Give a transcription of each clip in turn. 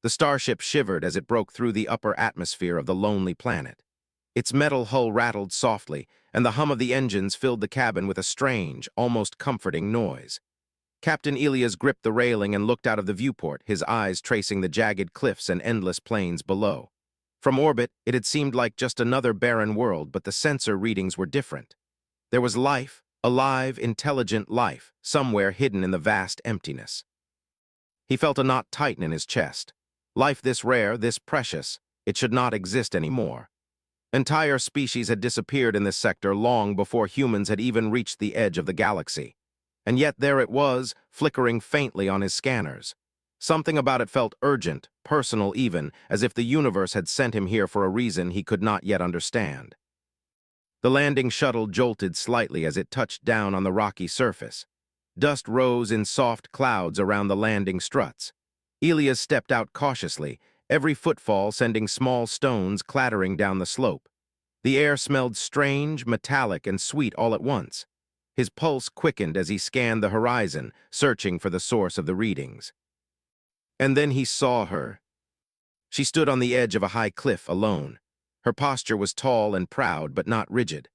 The starship shivered as it broke through the upper atmosphere of the lonely planet. Its metal hull rattled softly, and the hum of the engines filled the cabin with a strange, almost comforting noise. Captain Elias gripped the railing and looked out of the viewport, his eyes tracing the jagged cliffs and endless plains below. From orbit, it had seemed like just another barren world, but the sensor readings were different. There was life, alive, intelligent life, somewhere hidden in the vast emptiness. He felt a knot tighten in his chest. Life this rare, this precious, it should not exist anymore. Entire species had disappeared in this sector long before humans had even reached the edge of the galaxy. And yet there it was, flickering faintly on his scanners. Something about it felt urgent, personal even, as if the universe had sent him here for a reason he could not yet understand. The landing shuttle jolted slightly as it touched down on the rocky surface. Dust rose in soft clouds around the landing struts. Elias stepped out cautiously, every footfall sending small stones clattering down the slope. The air smelled strange, metallic, and sweet all at once. His pulse quickened as he scanned the horizon, searching for the source of the readings. And then he saw her. She stood on the edge of a high cliff alone. Her posture was tall and proud, but not rigid.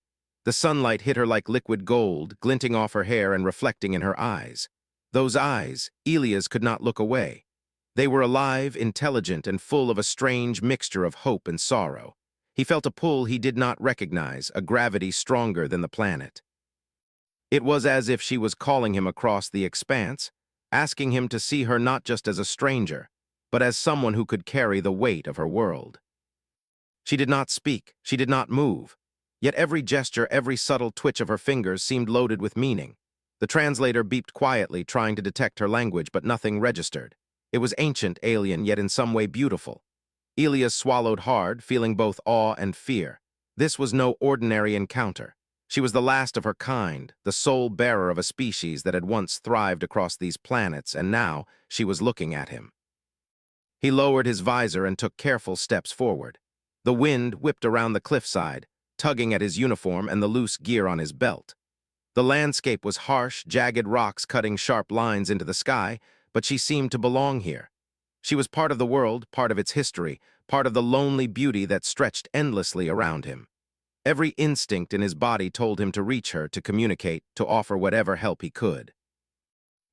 The sunlight hit her like liquid gold, glinting off her hair and reflecting in her eyes. Those eyes, Elias could not look away. They were alive, intelligent, and full of a strange mixture of hope and sorrow. He felt a pull he did not recognize, a gravity stronger than the planet. It was as if she was calling him across the expanse, asking him to see her not just as a stranger, but as someone who could carry the weight of her world. She did not speak, she did not move, yet every gesture, every subtle twitch of her fingers seemed loaded with meaning. The translator beeped quietly, trying to detect her language, but nothing registered. It was ancient, alien, yet in some way beautiful. Elias swallowed hard, feeling both awe and fear. This was no ordinary encounter. She was the last of her kind, the sole bearer of a species that had once thrived across these planets, and now she was looking at him. He lowered his visor and took careful steps forward. The wind whipped around the cliffside, tugging at his uniform and the loose gear on his belt. The landscape was harsh, jagged rocks cutting sharp lines into the sky, but she seemed to belong here. She was part of the world, part of its history, part of the lonely beauty that stretched endlessly around him. Every instinct in his body told him to reach her, to communicate, to offer whatever help he could.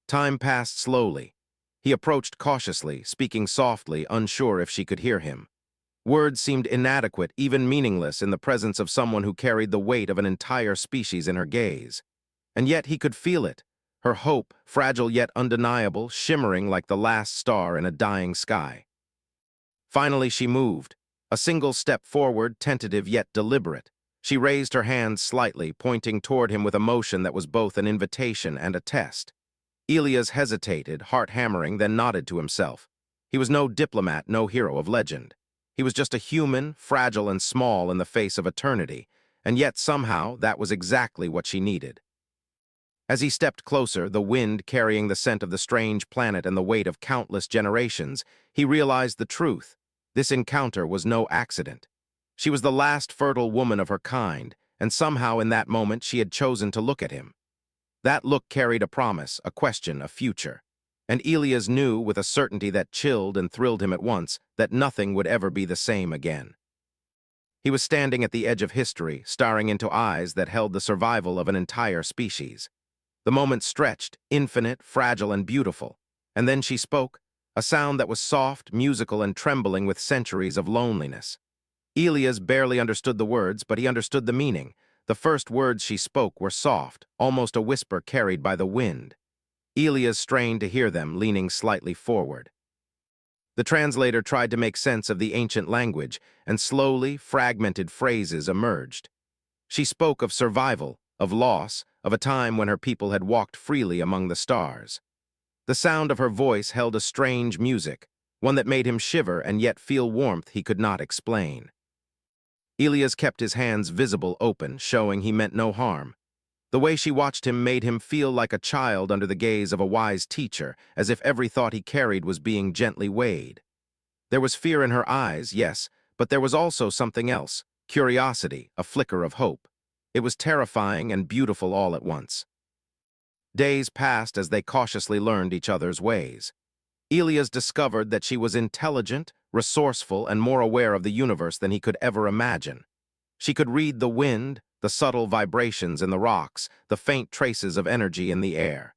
Time passed slowly. He approached cautiously, speaking softly, unsure if she could hear him. Words seemed inadequate, even meaningless, in the presence of someone who carried the weight of an entire species in her gaze. And yet he could feel it, her hope, fragile yet undeniable, shimmering like the last star in a dying sky. Finally she moved, a single step forward, tentative yet deliberate. She raised her hands slightly, pointing toward him with a motion that was both an invitation and a test. Elias hesitated, heart hammering, then nodded to himself. He was no diplomat, no hero of legend. He was just a human, fragile and small in the face of eternity, and yet somehow that was exactly what she needed. As he stepped closer, the wind carrying the scent of the strange planet and the weight of countless generations, he realized the truth. This encounter was no accident. She was the last fertile woman of her kind, and somehow in that moment she had chosen to look at him. That look carried a promise, a question, a future. And Elias knew, with a certainty that chilled and thrilled him at once, that nothing would ever be the same again. He was standing at the edge of history, staring into eyes that held the survival of an entire species. The moment stretched, infinite, fragile, and beautiful. And then she spoke, a sound that was soft, musical, and trembling with centuries of loneliness. Elias barely understood the words, but he understood the meaning. The first words she spoke were soft, almost a whisper carried by the wind. Elias strained to hear them, leaning slightly forward. The translator tried to make sense of the ancient language, and slowly, fragmented phrases emerged. She spoke of survival, of loss, of a time when her people had walked freely among the stars. The sound of her voice held a strange music, one that made him shiver and yet feel warmth he could not explain. Elias kept his hands visible open, showing he meant no harm. The way she watched him made him feel like a child under the gaze of a wise teacher, as if every thought he carried was being gently weighed. There was fear in her eyes, yes, but there was also something else, curiosity, a flicker of hope. It was terrifying and beautiful all at once. Days passed as they cautiously learned each other's ways. Elias discovered that she was intelligent, resourceful, and more aware of the universe than he could ever imagine. She could read the wind, the subtle vibrations in the rocks, the faint traces of energy in the air.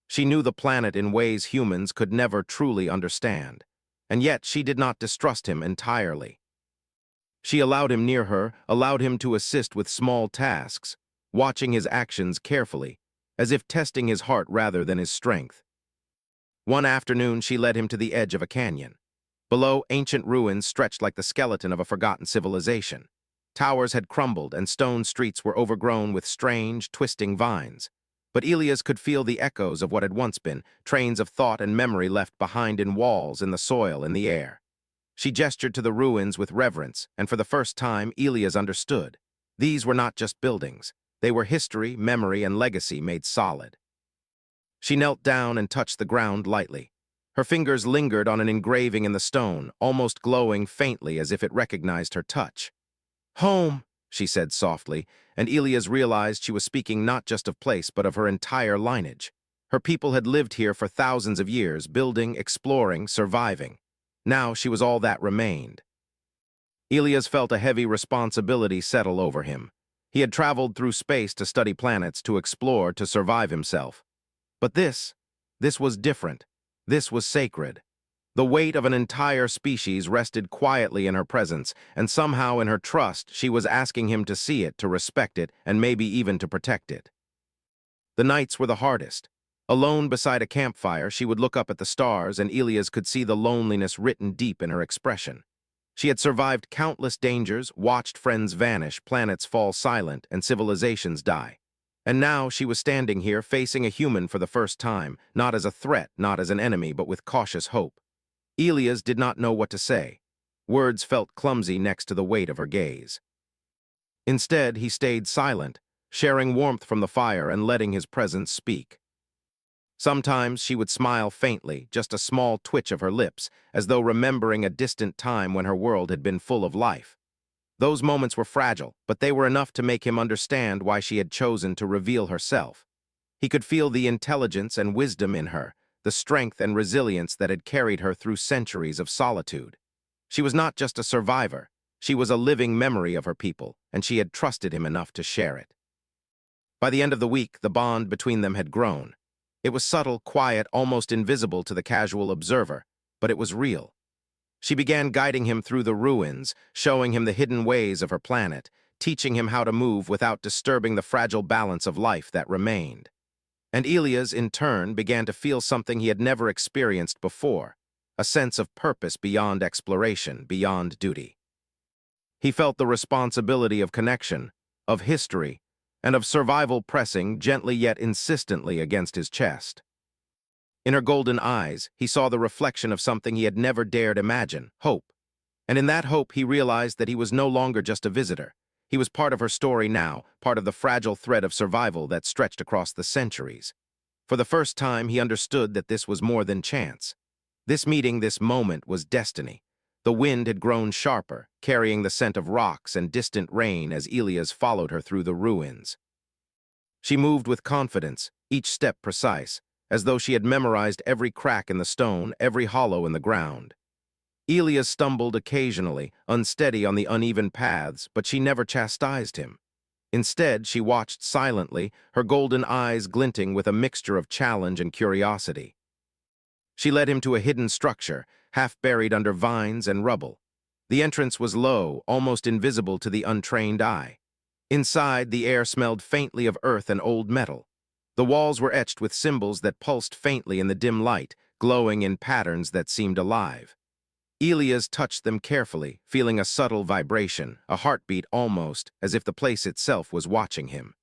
She knew the planet in ways humans could never truly understand, and yet she did not distrust him entirely. She allowed him near her, allowed him to assist with small tasks, watching his actions carefully, as if testing his heart rather than his strength. One afternoon, she led him to the edge of a canyon. Below, ancient ruins stretched like the skeleton of a forgotten civilization. Towers had crumbled, and stone streets were overgrown with strange, twisting vines. But Elias could feel the echoes of what had once been, trains of thought and memory left behind in walls, in the soil, in the air. She gestured to the ruins with reverence, and for the first time, Elias understood. These were not just buildings. They were history, memory, and legacy made solid. She knelt down and touched the ground lightly. Her fingers lingered on an engraving in the stone, almost glowing faintly as if it recognized her touch. "Home," she said softly, and Elias realized she was speaking not just of place but of her entire lineage. Her people had lived here for thousands of years, building, exploring, surviving. Now she was all that remained. Elias felt a heavy responsibility settle over him. He had traveled through space to study planets, to explore, to survive himself. But this was different. This was sacred. The weight of an entire species rested quietly in her presence, and somehow in her trust she was asking him to see it, to respect it, and maybe even to protect it. The nights were the hardest. Alone beside a campfire, she would look up at the stars, and Elias could see the loneliness written deep in her expression. She had survived countless dangers, watched friends vanish, planets fall silent, and civilizations die. And now she was standing here facing a human for the first time, not as a threat, not as an enemy, but with cautious hope. Elias did not know what to say. Words felt clumsy next to the weight of her gaze. Instead, he stayed silent, sharing warmth from the fire and letting his presence speak. Sometimes she would smile faintly, just a small twitch of her lips, as though remembering a distant time when her world had been full of life. Those moments were fragile, but they were enough to make him understand why she had chosen to reveal herself. He could feel the intelligence and wisdom in her, the strength and resilience that had carried her through centuries of solitude. She was not just a survivor, she was a living memory of her people, and she had trusted him enough to share it. By the end of the week, the bond between them had grown. It was subtle, quiet, almost invisible to the casual observer, but it was real. She began guiding him through the ruins, showing him the hidden ways of her planet, teaching him how to move without disturbing the fragile balance of life that remained. And Elias, in turn, began to feel something he had never experienced before, a sense of purpose beyond exploration, beyond duty. He felt the responsibility of connection, of history, and of survival pressing gently yet insistently against his chest. In her golden eyes, he saw the reflection of something he had never dared imagine, hope. And in that hope, he realized that he was no longer just a visitor. He was part of her story now, part of the fragile thread of survival that stretched across the centuries. For the first time, he understood that this was more than chance. This meeting, this moment, was destiny. The wind had grown sharper, carrying the scent of rocks and distant rain as Elias followed her through the ruins. She moved with confidence, each step precise, as though she had memorized every crack in the stone, every hollow in the ground. Elias stumbled occasionally, unsteady on the uneven paths, but she never chastised him. Instead, she watched silently, her golden eyes glinting with a mixture of challenge and curiosity. She led him to a hidden structure, half buried under vines and rubble. The entrance was low, almost invisible to the untrained eye. Inside, the air smelled faintly of earth and old metal. The walls were etched with symbols that pulsed faintly in the dim light, glowing in patterns that seemed alive. Elias touched them carefully, feeling a subtle vibration, a heartbeat almost, as if the place itself was watching him.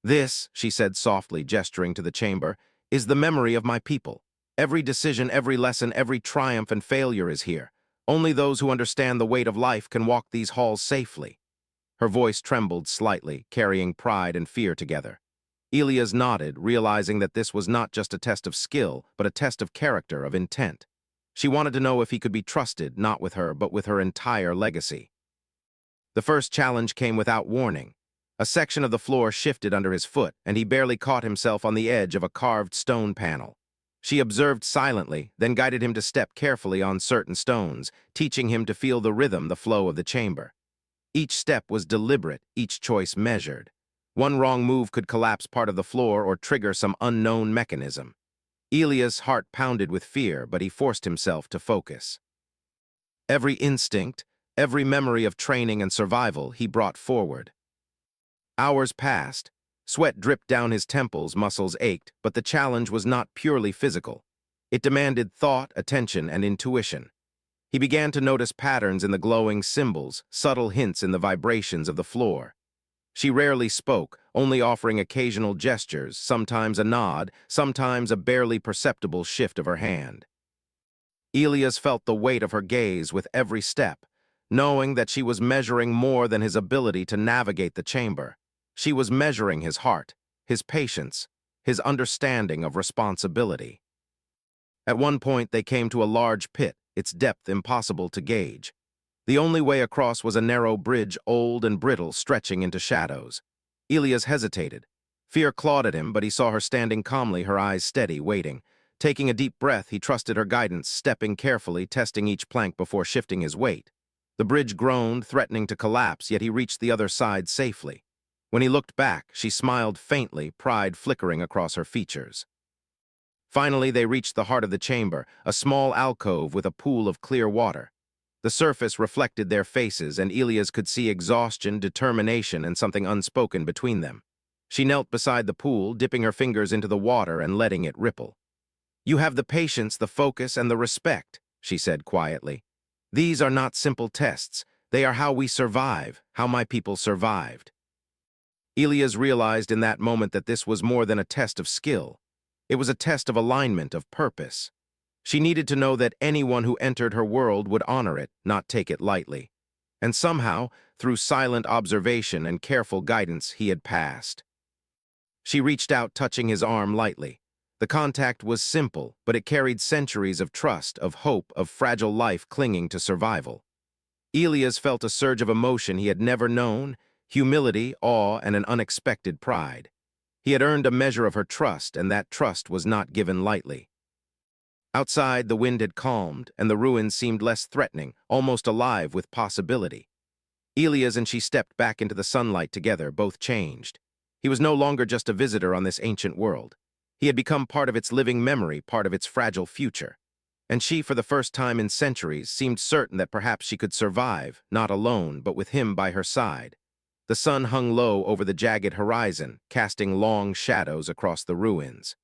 "This," she said softly, gesturing to the chamber, "is the memory of my people. Every decision, every lesson, every triumph and failure is here. Only those who understand the weight of life can walk these halls safely." Her voice trembled slightly, carrying pride and fear together. Elias nodded, realizing that this was not just a test of skill, but a test of character, of intent. She wanted to know if he could be trusted, not with her, but with her entire legacy. The first challenge came without warning. A section of the floor shifted under his foot, and he barely caught himself on the edge of a carved stone panel. She observed silently, then guided him to step carefully on certain stones, teaching him to feel the rhythm, the flow of the chamber. Each step was deliberate, each choice measured. One wrong move could collapse part of the floor or trigger some unknown mechanism. Elia's heart pounded with fear, but he forced himself to focus. Every instinct, every memory of training and survival he brought forward. Hours passed. Sweat dripped down his temples, muscles ached, but the challenge was not purely physical. It demanded thought, attention, and intuition. He began to notice patterns in the glowing symbols, subtle hints in the vibrations of the floor. She rarely spoke, only offering occasional gestures, sometimes a nod, sometimes a barely perceptible shift of her hand. Elias felt the weight of her gaze with every step, knowing that she was measuring more than his ability to navigate the chamber. She was measuring his heart, his patience, his understanding of responsibility. At one point, they came to a large pit, its depth impossible to gauge. The only way across was a narrow bridge, old and brittle, stretching into shadows. Elias hesitated. Fear clawed at him, but he saw her standing calmly, her eyes steady, waiting. Taking a deep breath, he trusted her guidance, stepping carefully, testing each plank before shifting his weight. The bridge groaned, threatening to collapse, yet he reached the other side safely. When he looked back, she smiled faintly, pride flickering across her features. Finally, they reached the heart of the chamber, a small alcove with a pool of clear water. The surface reflected their faces, and Elias could see exhaustion, determination, and something unspoken between them. She knelt beside the pool, dipping her fingers into the water and letting it ripple. "You have the patience, the focus, and the respect," she said quietly. "These are not simple tests. They are how we survive, how my people survived." Elias realized in that moment that this was more than a test of skill. It was a test of alignment, of purpose. She needed to know that anyone who entered her world would honor it, not take it lightly. And somehow, through silent observation and careful guidance, he had passed. She reached out, touching his arm lightly. The contact was simple, but it carried centuries of trust, of hope, of fragile life clinging to survival. Elias felt a surge of emotion he had never known, humility, awe, and an unexpected pride. He had earned a measure of her trust, and that trust was not given lightly. Outside, the wind had calmed, and the ruins seemed less threatening, almost alive with possibility. Elias and she stepped back into the sunlight together, both changed. He was no longer just a visitor on this ancient world. He had become part of its living memory, part of its fragile future. And she, for the first time in centuries, seemed certain that perhaps she could survive, not alone, but with him by her side. The sun hung low over the jagged horizon, casting long shadows across the ruins.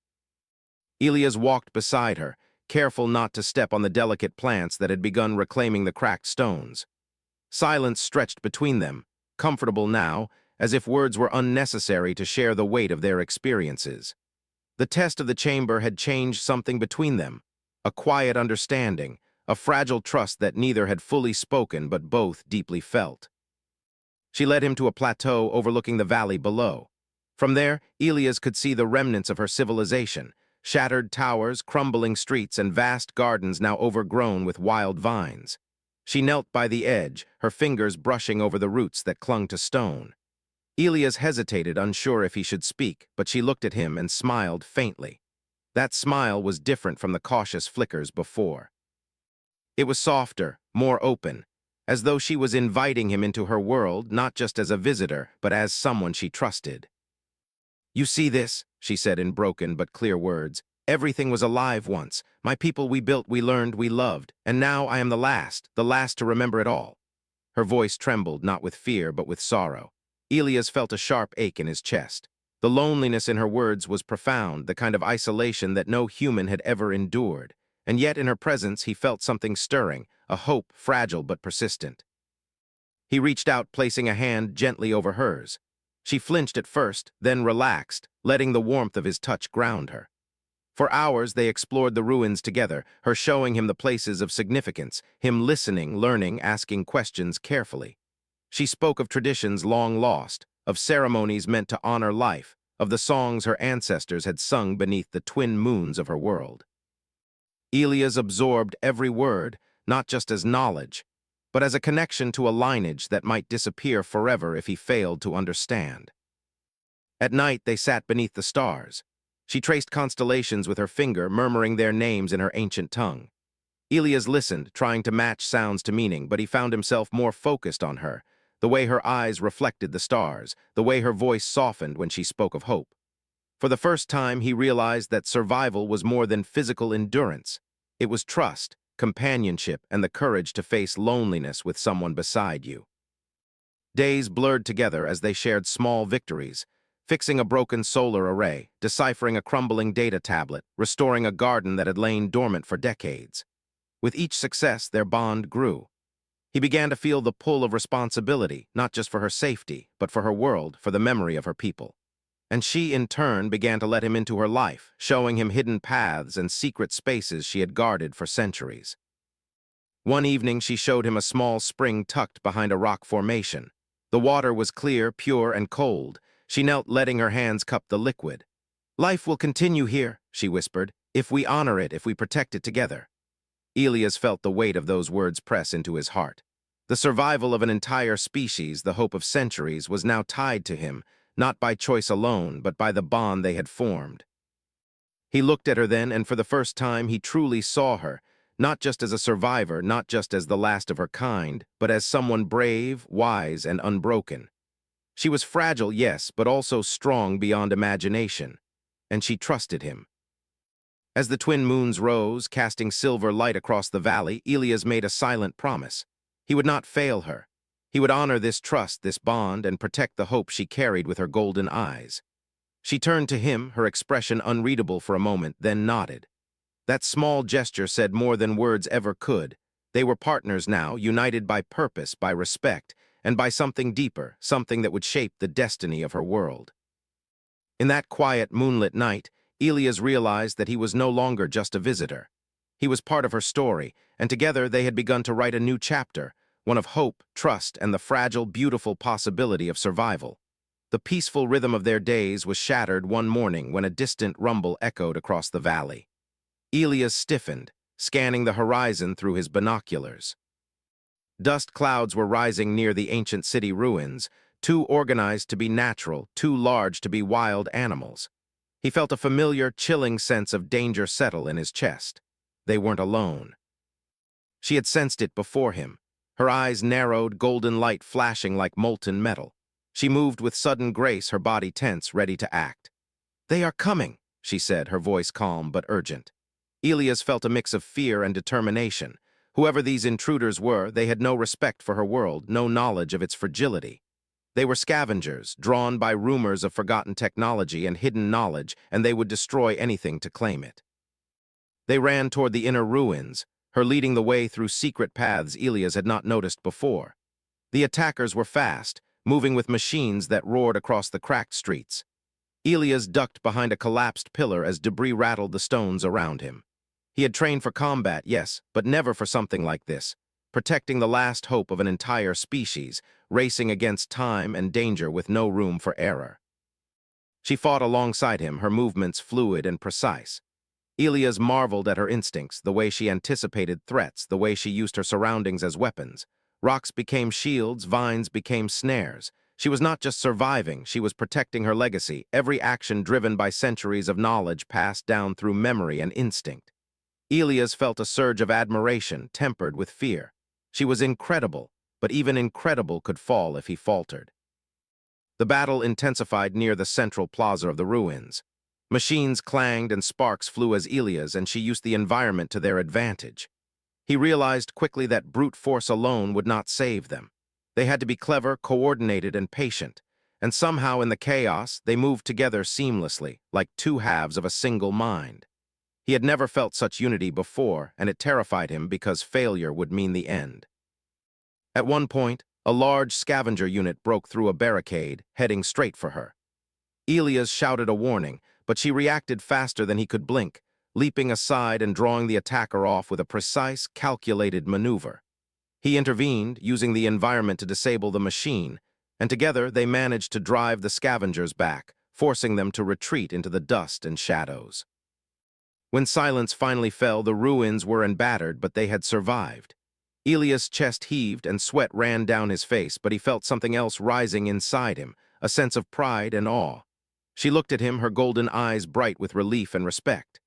Elias walked beside her, careful not to step on the delicate plants that had begun reclaiming the cracked stones. Silence stretched between them, comfortable now, as if words were unnecessary to share the weight of their experiences. The test of the chamber had changed something between them, a quiet understanding, a fragile trust that neither had fully spoken but both deeply felt. She led him to a plateau overlooking the valley below. From there, Elias could see the remnants of her civilization, shattered towers, crumbling streets, and vast gardens now overgrown with wild vines. She knelt by the edge, her fingers brushing over the roots that clung to stone. Elias hesitated, unsure if he should speak, but she looked at him and smiled faintly. That smile was different from the cautious flickers before. It was softer, more open, as though she was inviting him into her world, not just as a visitor, but as someone she trusted. "You see this?" she said in broken but clear words. "Everything was alive once. My people we built, we learned, we loved, and now I am the last to remember it all." Her voice trembled, not with fear, but with sorrow. Elias felt a sharp ache in his chest. The loneliness in her words was profound, the kind of isolation that no human had ever endured. And yet in her presence he felt something stirring, a hope fragile but persistent. He reached out, placing a hand gently over hers. She flinched at first, then relaxed, letting the warmth of his touch ground her. For hours they explored the ruins together, her showing him the places of significance, him listening, learning, asking questions carefully. She spoke of traditions long lost, of ceremonies meant to honor life, of the songs her ancestors had sung beneath the twin moons of her world. Elias absorbed every word, not just as knowledge, but as a connection to a lineage that might disappear forever if he failed to understand. At night they sat beneath the stars. She traced constellations with her finger, murmuring their names in her ancient tongue. Elias listened, trying to match sounds to meaning, but he found himself more focused on her, the way her eyes reflected the stars, the way her voice softened when she spoke of hope. For the first time, he realized that survival was more than physical endurance. It was trust, companionship, and the courage to face loneliness with someone beside you. Days blurred together as they shared small victories, fixing a broken solar array, deciphering a crumbling data tablet, restoring a garden that had lain dormant for decades. With each success, their bond grew. He began to feel the pull of responsibility, not just for her safety, but for her world, for the memory of her people. And she, in turn, began to let him into her life, showing him hidden paths and secret spaces she had guarded for centuries. One evening, she showed him a small spring tucked behind a rock formation. The water was clear, pure, and cold. She knelt, letting her hands cup the liquid. "Life will continue here," she whispered, "if we honor it, if we protect it together." Elias felt the weight of those words press into his heart. The survival of an entire species, the hope of centuries, was now tied to him, not by choice alone, but by the bond they had formed. He looked at her then, and for the first time he truly saw her, not just as a survivor, not just as the last of her kind, but as someone brave, wise, and unbroken. She was fragile, yes, but also strong beyond imagination, and she trusted him. As the twin moons rose, casting silver light across the valley, Elias made a silent promise. He would not fail her. He would honor this trust, this bond, and protect the hope she carried with her golden eyes. She turned to him, her expression unreadable for a moment, then nodded. That small gesture said more than words ever could. They were partners now, united by purpose, by respect, and by something deeper, something that would shape the destiny of her world. In that quiet, moonlit night, Elias realized that he was no longer just a visitor. He was part of her story, and together they had begun to write a new chapter, one of hope, trust, and the fragile, beautiful possibility of survival. The peaceful rhythm of their days was shattered one morning when a distant rumble echoed across the valley. Elias stiffened, scanning the horizon through his binoculars. Dust clouds were rising near the ancient city ruins, too organized to be natural, too large to be wild animals. He felt a familiar, chilling sense of danger settle in his chest. They weren't alone. She had sensed it before him. Her eyes narrowed, golden light flashing like molten metal. She moved with sudden grace, her body tense, ready to act. "They are coming," she said, her voice calm but urgent. Elias felt a mix of fear and determination. Whoever these intruders were, they had no respect for her world, no knowledge of its fragility. They were scavengers, drawn by rumors of forgotten technology and hidden knowledge, and they would destroy anything to claim it. They ran toward the inner ruins, her leading the way through secret paths Elias had not noticed before. The attackers were fast, moving with machines that roared across the cracked streets. Elias ducked behind a collapsed pillar as debris rattled the stones around him. He had trained for combat, yes, but never for something like this. Protecting the last hope of an entire species, racing against time and danger with no room for error. She fought alongside him, her movements fluid and precise. Elias marveled at her instincts, the way she anticipated threats, the way she used her surroundings as weapons. Rocks became shields, vines became snares. She was not just surviving, she was protecting her legacy, every action driven by centuries of knowledge passed down through memory and instinct. Elias felt a surge of admiration, tempered with fear. She was incredible, but even incredible could fall if he faltered. The battle intensified near the central plaza of the ruins. Machines clanged and sparks flew as Elias and she used the environment to their advantage. He realized quickly that brute force alone would not save them. They had to be clever, coordinated, and patient, and somehow in the chaos they moved together seamlessly, like two halves of a single mind. He had never felt such unity before, and it terrified him because failure would mean the end. At one point, a large scavenger unit broke through a barricade, heading straight for her. Elias shouted a warning, but she reacted faster than he could blink, leaping aside and drawing the attacker off with a precise, calculated maneuver. He intervened, using the environment to disable the machine, and together they managed to drive the scavengers back, forcing them to retreat into the dust and shadows. When silence finally fell, the ruins were embattered, but they had survived. Elias' chest heaved and sweat ran down his face, but he felt something else rising inside him, a sense of pride and awe. She looked at him, her golden eyes bright with relief and respect.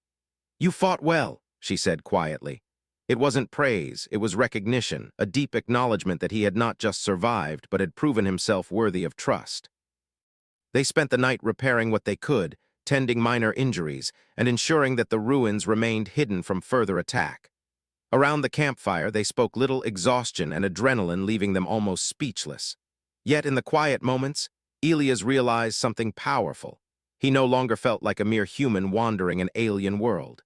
"You fought well," she said quietly. It wasn't praise, it was recognition, a deep acknowledgement that he had not just survived, but had proven himself worthy of trust. They spent the night repairing what they could, tending minor injuries, and ensuring that the ruins remained hidden from further attack. Around the campfire, they spoke little, exhaustion and adrenaline leaving them almost speechless. Yet in the quiet moments, Elias realized something powerful. He no longer felt like a mere human wandering an alien world.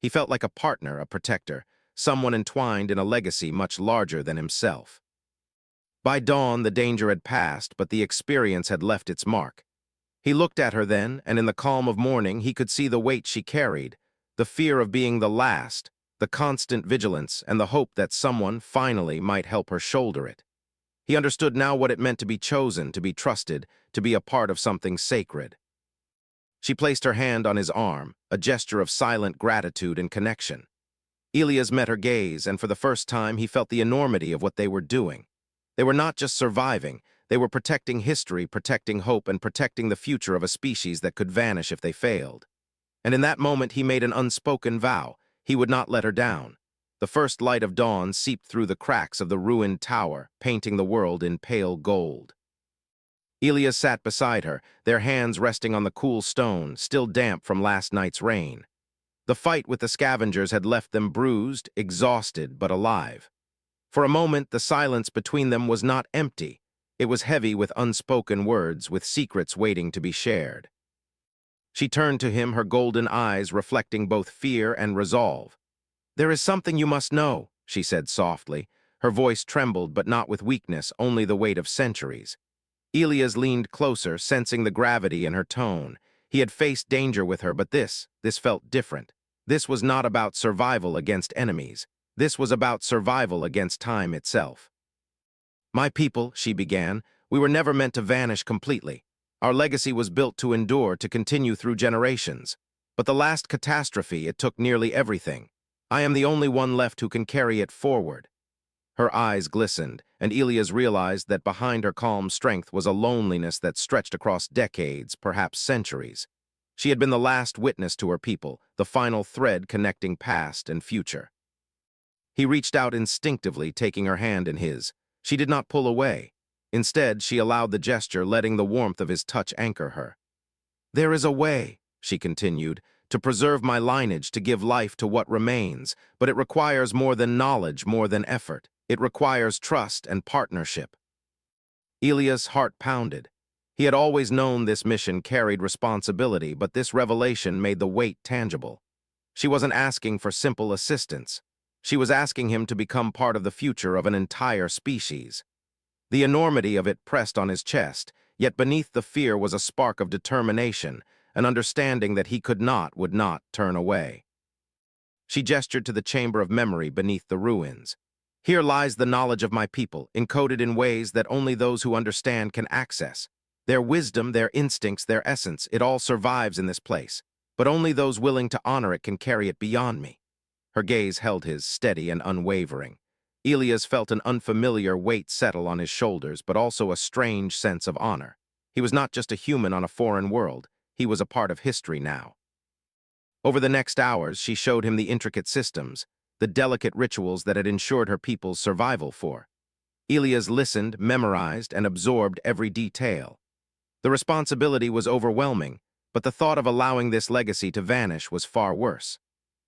He felt like a partner, a protector, someone entwined in a legacy much larger than himself. By dawn, the danger had passed, but the experience had left its mark. He looked at her then, and in the calm of morning, he could see the weight she carried, the fear of being the last, the constant vigilance, and the hope that someone, finally, might help her shoulder it. He understood now what it meant to be chosen, to be trusted, to be a part of something sacred. She placed her hand on his arm, a gesture of silent gratitude and connection. Elias met her gaze, and for the first time he felt the enormity of what they were doing. They were not just surviving, they were protecting history, protecting hope, and protecting the future of a species that could vanish if they failed. And in that moment he made an unspoken vow. He would not let her down. The first light of dawn seeped through the cracks of the ruined tower, painting the world in pale gold. Elias sat beside her, their hands resting on the cool stone, still damp from last night's rain. The fight with the scavengers had left them bruised, exhausted, but alive. For a moment, the silence between them was not empty. It was heavy with unspoken words, with secrets waiting to be shared. She turned to him, her golden eyes reflecting both fear and resolve. "There is something you must know," she said softly. Her voice trembled, but not with weakness, only the weight of centuries. Elias leaned closer, sensing the gravity in her tone. He had faced danger with her, but this felt different. This was not about survival against enemies. This was about survival against time itself. "My people," she began, "we were never meant to vanish completely. Our legacy was built to endure, to continue through generations. But the last catastrophe, it took nearly everything. I am the only one left who can carry it forward." Her eyes glistened, and Elias realized that behind her calm strength was a loneliness that stretched across decades, perhaps centuries. She had been the last witness to her people, the final thread connecting past and future. He reached out instinctively, taking her hand in his. She did not pull away. Instead, she allowed the gesture, letting the warmth of his touch anchor her. "There is a way," she continued, "to preserve my lineage, to give life to what remains, but it requires more than knowledge, more than effort. It requires trust and partnership." Elias' heart pounded. He had always known this mission carried responsibility, but this revelation made the weight tangible. She wasn't asking for simple assistance. She was asking him to become part of the future of an entire species. The enormity of it pressed on his chest, yet beneath the fear was a spark of determination, an understanding that he would not turn away. She gestured to the chamber of memory beneath the ruins. "Here lies the knowledge of my people, encoded in ways that only those who understand can access. Their wisdom, their instincts, their essence, it all survives in this place. But only those willing to honor it can carry it beyond me." Her gaze held his, steady and unwavering. Elias felt an unfamiliar weight settle on his shoulders, but also a strange sense of honor. He was not just a human on a foreign world. He was a part of history now. Over the next hours, she showed him the intricate systems, the delicate rituals that had ensured her people's survival for. Elias listened, memorized, and absorbed every detail. The responsibility was overwhelming, but the thought of allowing this legacy to vanish was far worse.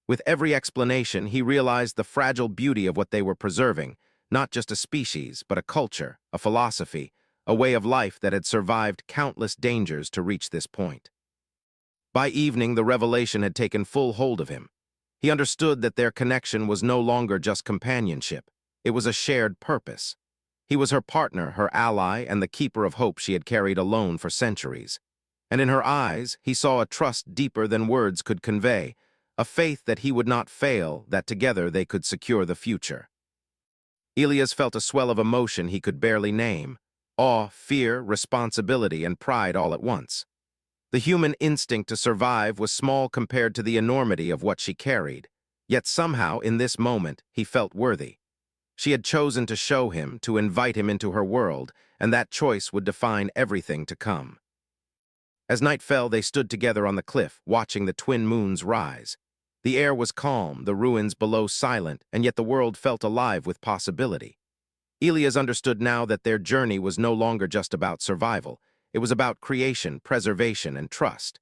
With every explanation, he realized the fragile beauty of what they were preserving, not just a species, but a culture, a philosophy, a way of life that had survived countless dangers to reach this point. By evening, the revelation had taken full hold of him. He understood that their connection was no longer just companionship. It was a shared purpose. He was her partner, her ally, and the keeper of hope she had carried alone for centuries. And in her eyes, he saw a trust deeper than words could convey, a faith that he would not fail, that together they could secure the future. Elias felt a swell of emotion he could barely name, awe, fear, responsibility, and pride all at once. The human instinct to survive was small compared to the enormity of what she carried, yet somehow, in this moment, he felt worthy. She had chosen to show him, to invite him into her world, and that choice would define everything to come. As night fell, they stood together on the cliff, watching the twin moons rise. The air was calm, the ruins below silent, and yet the world felt alive with possibility. Elias understood now that their journey was no longer just about survival. It was about creation, preservation, and trust.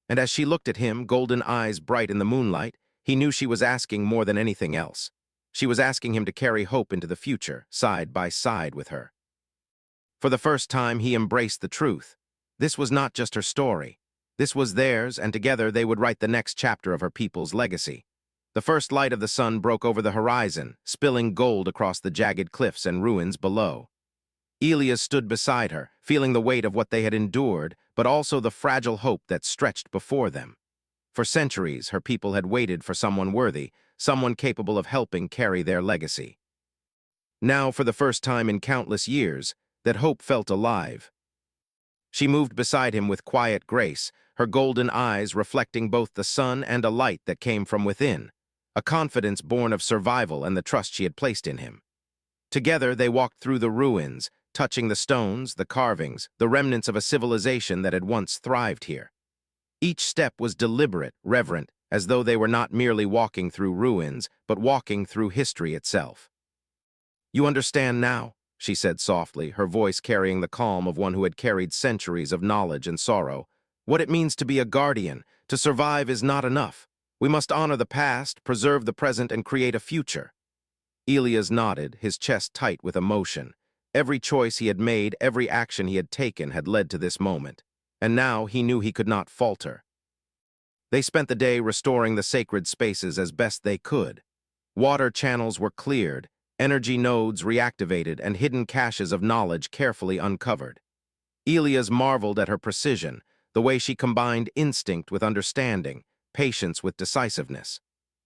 And as she looked at him, golden eyes bright in the moonlight, he knew she was asking more than anything else. She was asking him to carry hope into the future, side by side with her. For the first time, he embraced the truth. This was not just her story. This was theirs, and together they would write the next chapter of her people's legacy. The first light of the sun broke over the horizon, spilling gold across the jagged cliffs and ruins below. Elias stood beside her, feeling the weight of what they had endured, but also the fragile hope that stretched before them. For centuries, her people had waited for someone worthy, someone capable of helping carry their legacy. Now, for the first time in countless years, that hope felt alive. She moved beside him with quiet grace, her golden eyes reflecting both the sun and a light that came from within, a confidence born of survival and the trust she had placed in him. Together, they walked through the ruins, touching the stones, the carvings, the remnants of a civilization that had once thrived here. Each step was deliberate, reverent, as though they were not merely walking through ruins, but walking through history itself. "You understand now," she said softly, her voice carrying the calm of one who had carried centuries of knowledge and sorrow. "What it means to be a guardian. To survive is not enough. We must honor the past, preserve the present, and create a future." Elias nodded, his chest tight with emotion. Every choice he had made, every action he had taken had led to this moment, and now he knew he could not falter. They spent the day restoring the sacred spaces as best they could. Water channels were cleared, energy nodes reactivated, and hidden caches of knowledge carefully uncovered. Elias marveled at her precision, the way she combined instinct with understanding, patience with decisiveness.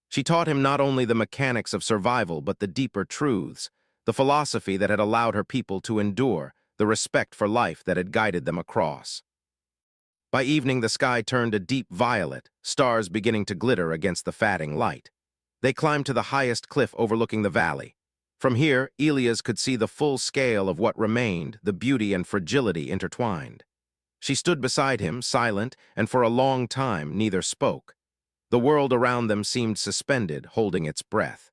She taught him not only the mechanics of survival, but the deeper truths, the philosophy that had allowed her people to endure, the respect for life that had guided them across. By evening, the sky turned a deep violet, stars beginning to glitter against the fading light. They climbed to the highest cliff overlooking the valley. From here, Elias could see the full scale of what remained, the beauty and fragility intertwined. She stood beside him, silent, and for a long time neither spoke. The world around them seemed suspended, holding its breath.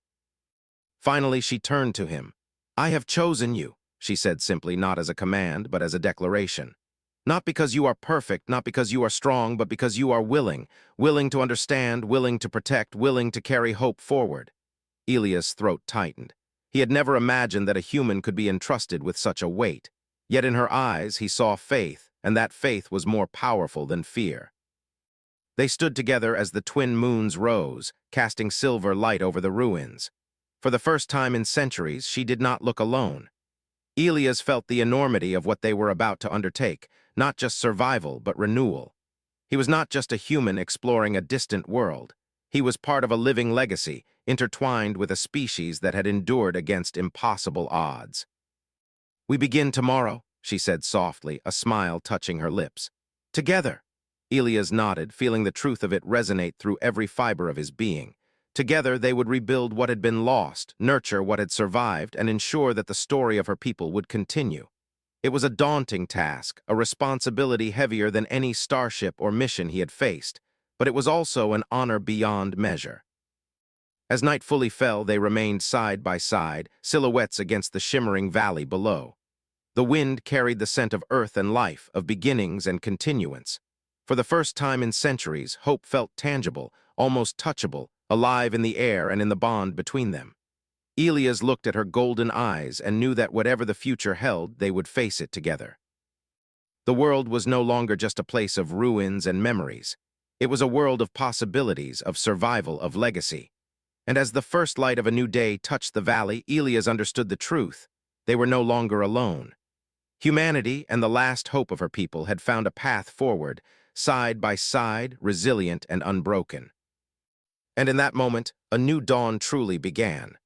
Finally, she turned to him. "I have chosen you," she said simply, not as a command, but as a declaration. "Not because you are perfect, not because you are strong, but because you are willing to understand, willing to protect, willing to carry hope forward." Elias' throat tightened. He had never imagined that a human could be entrusted with such a weight. Yet in her eyes he saw faith, and that faith was more powerful than fear. They stood together as the twin moons rose, casting silver light over the ruins. For the first time in centuries, she did not look alone. Elias felt the enormity of what they were about to undertake, not just survival, but renewal. He was not just a human exploring a distant world. He was part of a living legacy, intertwined with a species that had endured against impossible odds. "We begin tomorrow," she said softly, a smile touching her lips. "Together." Elias nodded, feeling the truth of it resonate through every fiber of his being. Together they would rebuild what had been lost, nurture what had survived, and ensure that the story of her people would continue. It was a daunting task, a responsibility heavier than any starship or mission he had faced, but it was also an honor beyond measure. As night fully fell, they remained side by side, silhouettes against the shimmering valley below. The wind carried the scent of earth and life, of beginnings and continuance. For the first time in centuries, hope felt tangible, almost touchable, alive in the air and in the bond between them. Elias looked at her golden eyes and knew that whatever the future held, they would face it together. The world was no longer just a place of ruins and memories. It was a world of possibilities, of survival, of legacy. And as the first light of a new day touched the valley, Elias understood the truth. They were no longer alone. Humanity and the last hope of her people had found a path forward, side by side, resilient and unbroken. And in that moment, a new dawn truly began.